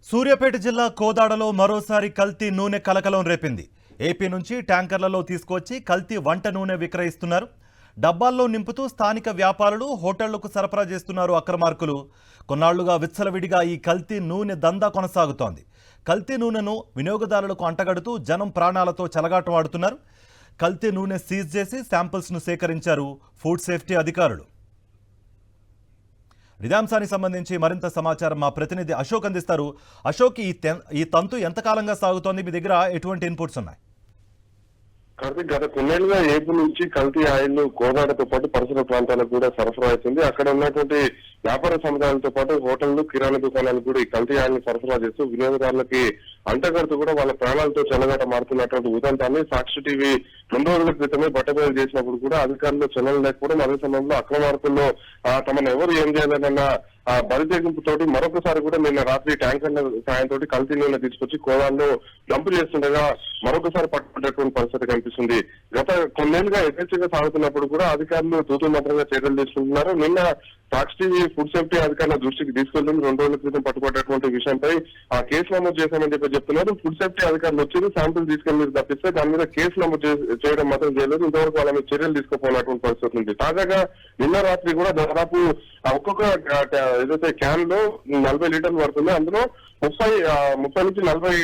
సూర్యాపేట జిల్లా కోదాడలో మరోసారి కల్తీ నూనె కలకలం రేపింది. ఏపీ నుంచి ట్యాంకర్లలో తీసుకొచ్చి కల్తీ వంట నూనె విక్రయిస్తున్నారు. డబ్బాల్లో నింపుతూ స్థానిక వ్యాపారులు హోటళ్లకు సరఫరా చేస్తున్నారు అక్రమార్కులు. కొన్నాళ్లుగా విచ్చలవిడిగా ఈ కల్తీ నూనె దందా కొనసాగుతోంది. కల్తీ నూనెను వినియోగదారులకు అంటగడుతూ జనం ప్రాణాలతో చెలగాటమాడుతున్నారు. కల్తీ నూనె సీజ్ చేసి శాంపిల్స్ను సేకరించారు ఫుడ్ సేఫ్టీ అధికారులు. ఇదే అంశానికి సంబంధించి మరింత సమాచారం మా ప్రతినిధి అశోక్ అందిస్తారు. అశోక్, ఈ తంతు ఎంతకాలంగా సాగుతోంది? మీ దగ్గర ఎటువంటి ఇన్పుట్స్ ఉన్నాయి? కార్తీక్, గత కొన్నేళ్లుగా ఏపీ నుంచి కల్తీ ఆయిల్ కోదాడతో పాటు పరిసర ప్రాంతాలకు కూడా సరఫరా అవుతుంది. అక్కడ ఉన్నటువంటి వ్యాపార సముదాయాలతో పాటు హోటళ్లు, కిరాణా దుకాణాలు కూడా ఈ కల్తీ ఆయిల్ ని సరఫరా చేస్తూ వినియోగదారులకి అంటగడుతూ కూడా వాళ్ళ ప్రాణాలతో చెలగాట మారుతున్నటువంటి ఉదంతాన్ని సాక్షి టీవీ 2 రోజుల క్రితమే బట్టబయలు చేసినప్పుడు కూడా అధికారులు చలనం లేకపోవడం, అదే సమయంలో అక్రమార్కుల్లో తమను ఎవరు ఏం చేయాలన్న బరితెగింపు తోటి మరొకసారి కూడా నిన్న రాత్రి ట్యాంకర్ల సాయంతో కల్తీ నూనె తీసుకొచ్చి కోదాల్లో డంపు చేస్తుండగా మరొకసారి పట్టుకున్నటువంటి పరిస్థితి కనిపిస్తుంది. గత కొన్నేళ్లుగా యథేచ్ఛగా సాగుతున్నప్పుడు కూడా అధికారులు తూతూ మంత్రంగా చర్యలు తీసుకుంటున్నారు. నిన్న సాక్షి టీవీ ఫుడ్ సేఫ్టీ అధికారుల దృష్టికి తీసుకెళ్తుంది. 2 రోజుల క్రితం పట్టుబడ్డటువంటి విషయంపై కేసు నమోదు చేశామని చెప్పి చెప్తున్నారు. ఫుడ్ సేఫ్టీ అధికారులు వచ్చి శాంపుల్ తీసుకెళ్లి మీరు తప్పిస్తే దాని మీద కేసు నమోదు చేయడం మాత్రం చేయలేదు. ఇంతవరకు వాళ్ళ మీద చర్యలు తీసుకోపోయినటువంటి పరిస్థితి ఉంది. తాజాగా నిన్న రాత్రి కూడా దాదాపు ఒక్కొక్క ఏదైతే క్యాన్ లో 40 లీటర్లు పడుతుంది. అందులో 30 నుంచి 40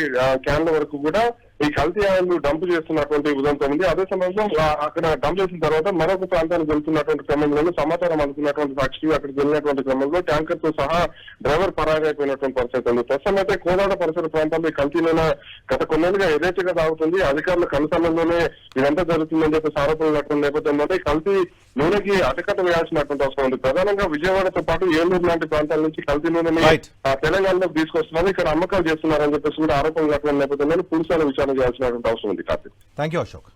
క్యాన్ల వరకు కూడా ఈ కల్తీ ఆయిల్ డంప్ చేస్తున్నటువంటి ఉదంతం ఉంది. అదే సమయంలో అక్కడ డంప్ చేసిన తర్వాత మరొక ప్రాంతానికి వెళ్తున్నటువంటి క్రమంలో సమాచారం అందుకున్నటువంటి సాక్షి అక్కడికి వెళ్ళినటువంటి క్రమంలో ట్యాంకర్ తో సహా డ్రైవర్ పరారైపోయినటువంటి పరిస్థితి ఉంది. ప్రస్తుతం అయితే కోదాడ పరిసర ప్రాంతాల్లో ఈ కల్తీ నూనె గత కొన్నేళ్లుగా యథేచ్ఛగా సాగుతుంది. అధికారుల కనుసన్నలోనే ఇదంతా జరుగుతుందని చెప్పి ఆరోపణలు నేపథ్యంలో కల్తీ నూనెకి అటకట్ట వేయాల్సినటువంటి అవసరం ఉంది. ప్రధానంగా విజయవాడతో పాటు ఏలూరు లాంటి ప్రాంతాల నుంచి కల్తీ నూనెని తెలంగాణలోకి తీసుకొస్తున్నారు. ఇక్కడ అమ్మకాలు చేస్తున్నారని చెప్పేసి కూడా ఆరోపణలు నేపథ్యంలో పురుషాల విచారణ చేయాల్సినటువంటి అవసరం ఉంది. Karthik, thank you Ashok.